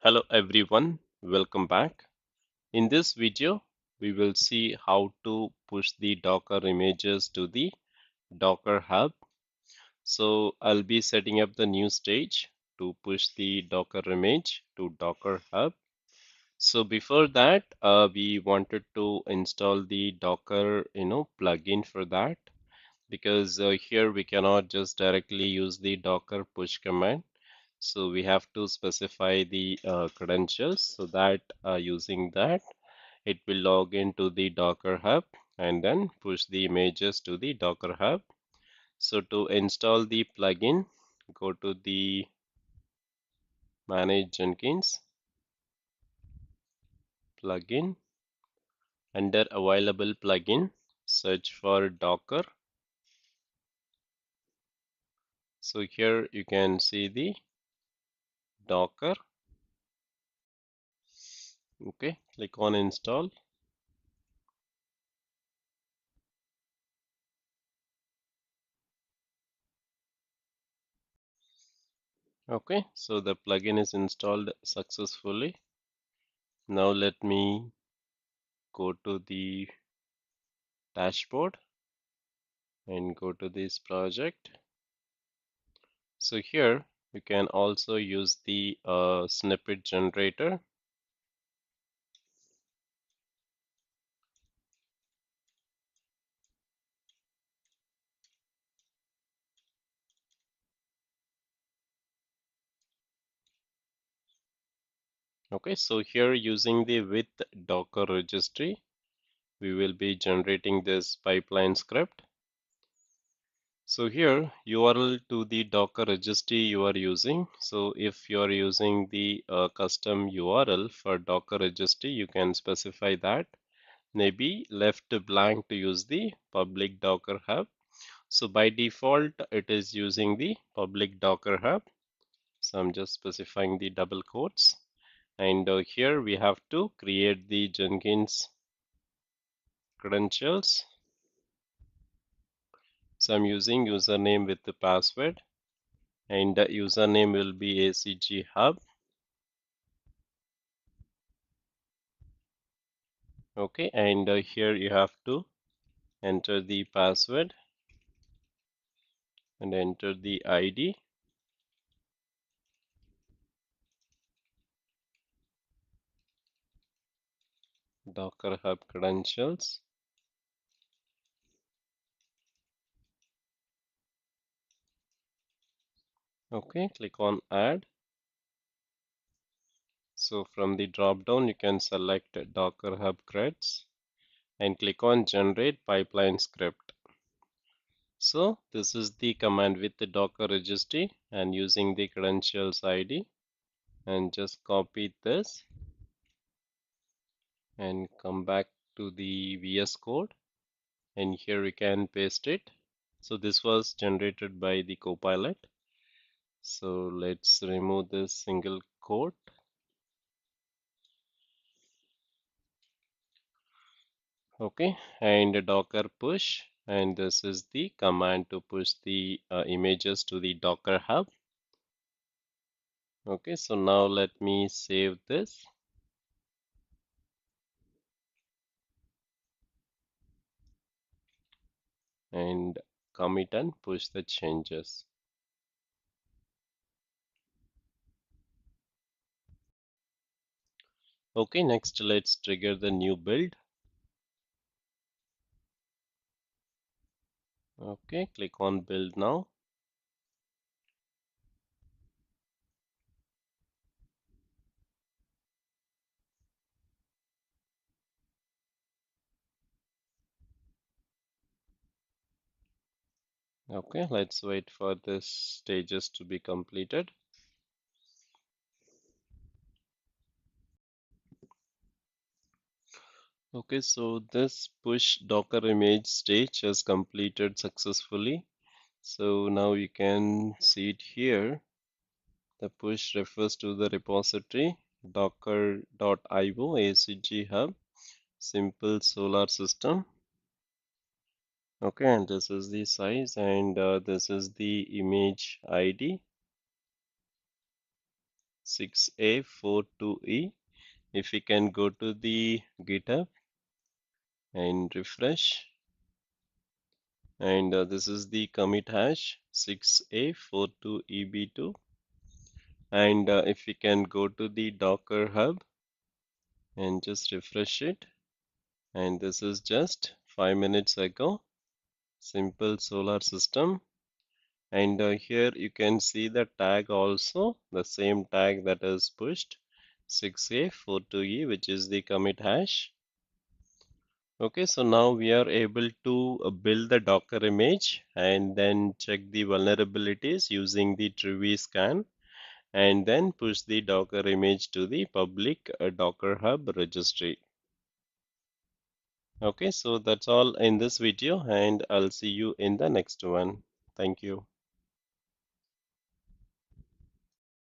Hello everyone, welcome back. In this video, we will see how to push the Docker images to the Docker Hub. So I'll be setting up the new stage to push the Docker image to Docker Hub. So before that, we wanted to install the Docker, plugin for that because here we cannot just directly use the Docker push command. So we have to specify the credentials so that using that it will log into the Docker Hub and then push the images to the Docker Hub. So to install the plugin, go to the Manage Jenkins plugin. Under available plugin, search for Docker. So here you can see the Docker. Okay, click on install. Okay, so the plugin is installed successfully. Now let me go to the dashboard and go to this project. So here you can also use the snippet generator. Okay, so here using the with Docker registry, we will be generating this pipeline script. So here URL to the Docker registry you are using. So if you are using the custom URL for Docker registry, you can specify that. Maybe left blank to use the public Docker Hub. So by default, it is using the public Docker Hub. So I'm just specifying the double quotes. And here we have to create the Jenkins credentials. So I'm using username with the password, and the username will be ACG Hub. Okay, and here you have to enter the password and enter the ID. Docker Hub credentials. Okay, click on add. So from the drop down, you can select Docker Hub creds and click on generate pipeline script. So this is the command with the Docker registry and using the credentials ID, and just copy this and come back to the VS Code, and here we can paste it. So this was generated by the Copilot. So let's remove this single quote. Okay, and Docker push, and this is the command to push the images to the Docker Hub. Okay, so now let me save this. And commit and push the changes. Okay, next let's trigger the new build. Okay, click on build now. Okay, let's wait for this stages to be completed. Okay, so this push Docker image stage has completed successfully. So now you can see it here. The push refers to the repository docker.io acg hub simple solar system. Okay, and this is the size, and this is the image ID. 6A42E. If we can go to the GitHub and refresh, and this is the commit hash 6A42EB2. And if we can go to the Docker Hub and just refresh it, and this is just 5 minutes ago, simple solar system. And here you can see the tag also, the same tag that is pushed 6A42E, which is the commit hash. Okay, so now we are able to build the Docker image and then check the vulnerabilities using the Trivy scan, and then push the Docker image to the public Docker Hub registry. Okay, so that's all in this video, and I'll see you in the next one. Thank you.